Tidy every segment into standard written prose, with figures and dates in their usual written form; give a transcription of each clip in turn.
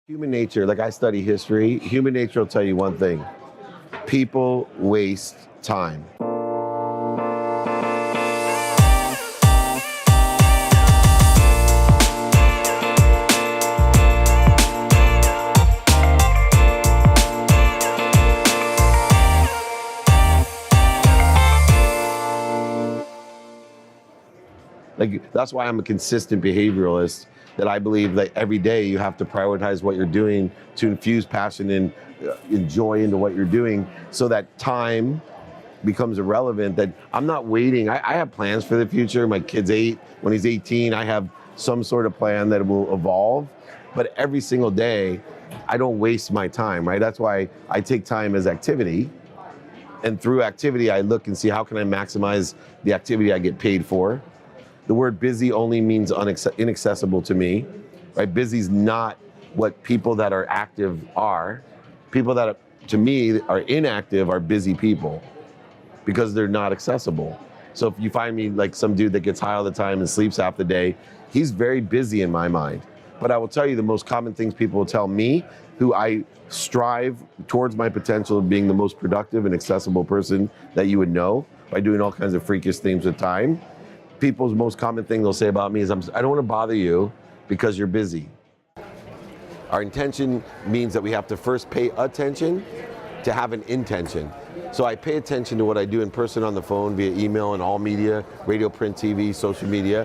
Human nature, like I study history, human nature will tell you one thing. People waste time. Like, that's why I'm a consistent behavioralist, that I believe that every day you have to prioritize what you're doing to infuse passion and joy into what you're doing, so that time becomes irrelevant, that I'm not waiting. I have plans for the future. My kid's 8. When he's 18, I have some sort of plan that will evolve. But every single day, I don't waste my time, right? That's why I take time as activity. And through activity, I look and see how can I maximize the activity I get paid for. The word busy only means inaccessible to me, right? Busy's not what people that are active are. People that, to me, are inactive are busy people because they're not accessible. So if you find me like some dude that gets high all the time and sleeps half the day, he's very busy in my mind. But I will tell you the most common things people will tell me, who I strive towards my potential of being the most productive and accessible person that you would know by doing all kinds of freakish things with time. People's most common thing they'll say about me is, I don't want to bother you because you're busy. Our intention means that we have to first pay attention to have an intention. So I pay attention to what I do in person, on the phone, via email and all media, radio, print, TV, social media,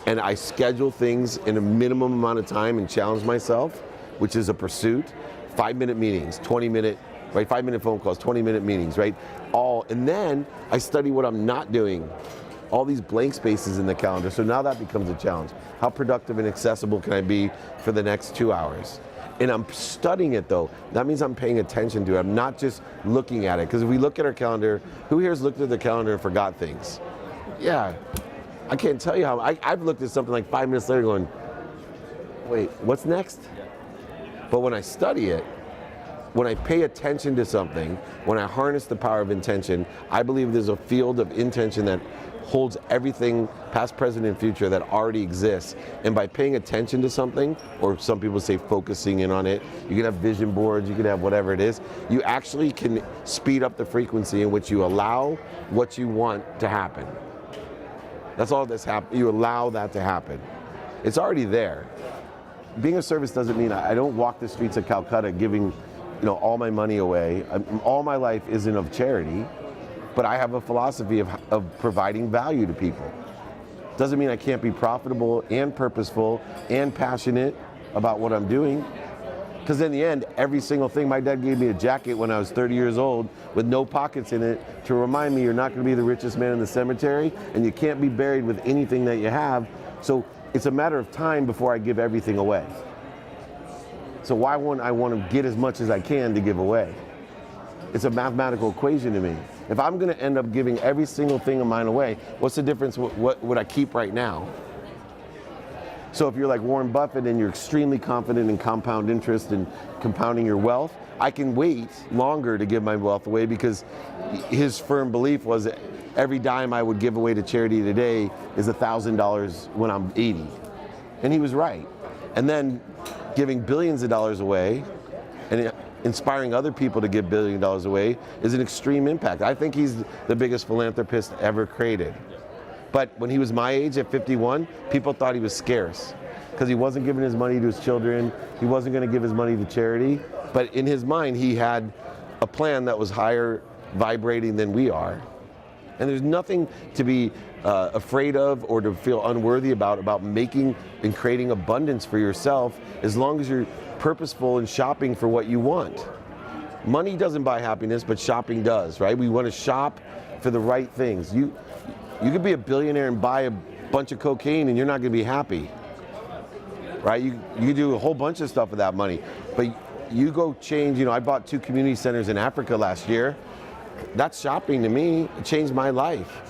and I schedule things in a minimum amount of time and challenge myself, which is a pursuit. 5-minute meetings, 20-minute, right? 5-minute phone calls, 20-minute meetings, right? And then I study what I'm not doing. All these blank spaces in the calendar. So now that becomes a challenge. How productive and accessible can I be for the next 2 hours? And I'm studying it though. That means I'm paying attention to it. I'm not just looking at it. Because if we look at our calendar, who here has looked at the calendar and forgot things? Yeah, I can't tell you how. I've looked at something like 5 minutes later going, wait, what's next? But when I study it, when I pay attention to something, when I harness the power of intention, I believe there's a field of intention that holds everything past, present, and future that already exists. And by paying attention to something, or some people say focusing in on it, you can have vision boards, you can have whatever it is, you actually can speed up the frequency in which you allow what you want to happen. That's all that's happening. You allow that to happen. It's already there. Being of service doesn't mean I don't walk the streets of Calcutta giving all my money away. All my life isn't of charity. But I have a philosophy of providing value to people. Doesn't mean I can't be profitable and purposeful and passionate about what I'm doing. Because in the end, every single thing, my dad gave me a jacket when I was 30 years old with no pockets in it to remind me you're not going to be the richest man in the cemetery and you can't be buried with anything that you have. So it's a matter of time before I give everything away. So why wouldn't I want to get as much as I can to give away? It's a mathematical equation to me. If I'm going to end up giving every single thing of mine away, what's the difference with what would I keep right now? So if you're like Warren Buffett and you're extremely confident in compound interest and compounding your wealth, I can wait longer to give my wealth away because his firm belief was that every dime I would give away to charity today is $1,000 when I'm 80. And he was right. And then giving billions of dollars away and inspiring other people to give $1 billion away is an extreme impact. I think he's the biggest philanthropist ever created. But when he was my age at 51, people thought he was scarce because he wasn't giving his money to his children. He wasn't going to give his money to charity. But in his mind, he had a plan that was higher vibrating than we are. And there's nothing to be afraid of or to feel unworthy about making and creating abundance for yourself, as long as you're purposeful in shopping for what you want. Money doesn't buy happiness, but shopping does, right? We want to shop for the right things. You could be a billionaire and buy a bunch of cocaine and you're not going to be happy, right? You do a whole bunch of stuff with that money, but you go change. I bought 2 community centers in Africa last year. That's shopping to me. It changed my life.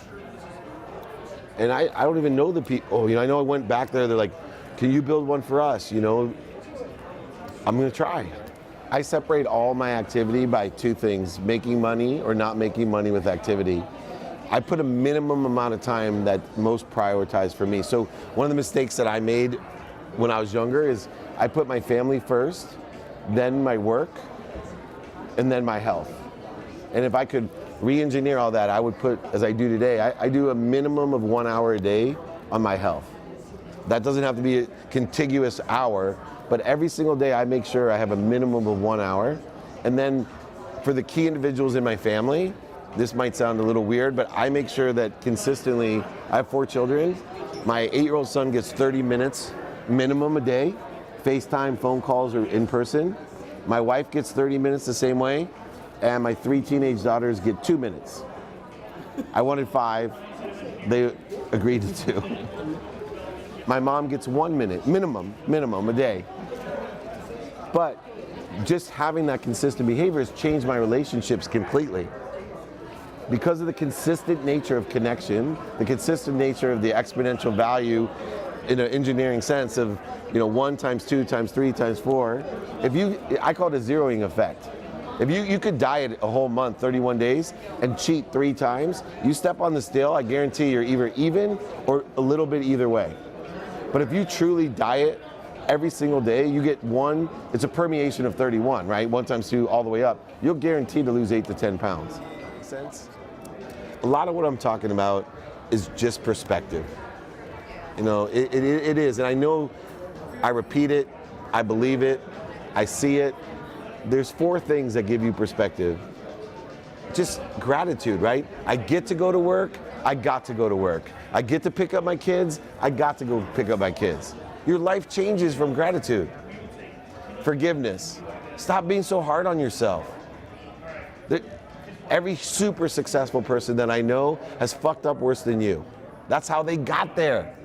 And I don't even know the people. I know I went back there. They're like, can you build one for us? I'm going to try. I separate all my activity by 2 things, making money or not making money with activity. I put a minimum amount of time that most prioritize for me. So one of the mistakes that I made when I was younger is I put my family first then my work, and then my health. And if I could re-engineer all that, I would put, as I do today, I do a minimum of 1 hour a day on my health. That doesn't have to be a contiguous hour, but every single day I make sure I have a minimum of 1 hour. And then for the key individuals in my family, this might sound a little weird, but I make sure that consistently, I have 4 children. My 8-year-old son gets 30 minutes minimum a day, FaceTime, phone calls, or in person. My wife gets 30 minutes the same way, and my 3 teenage daughters get 2 minutes. I wanted 5, they agreed to 2. My mom gets 1 minute, minimum a day. But just having that consistent behavior has changed my relationships completely. Because of the consistent nature of connection, the consistent nature of the exponential value in an engineering sense of 1 times 2 times 3 times 4, I call it a zeroing effect. If you could diet a whole month, 31 days, and cheat 3 times, you step on the scale, I guarantee you're either even or a little bit either way. But if you truly diet every single day, you get it's a permeation of 31, right? 1 times 2 all the way up. You'll guarantee to lose 8 to 10 pounds. Make sense? A lot of what I'm talking about is just perspective. It is, and I know I repeat it, I believe it, I see it. There's 4 things that give you perspective. Just gratitude, right? I get to go to work, I got to go to work. I get to pick up my kids, I got to go pick up my kids. Your life changes from gratitude. Forgiveness. Stop being so hard on yourself. Every super successful person that I know has fucked up worse than you. That's how they got there.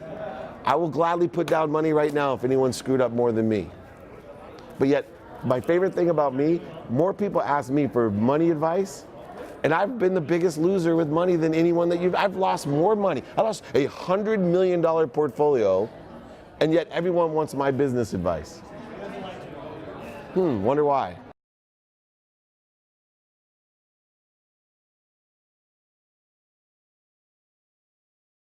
I will gladly put down money right now if anyone screwed up more than me. But yet, my favorite thing about me, more people ask me for money advice, and I've been the biggest loser with money than anyone I've lost more money. I lost a $100 million portfolio, and yet everyone wants my business advice. Wonder why.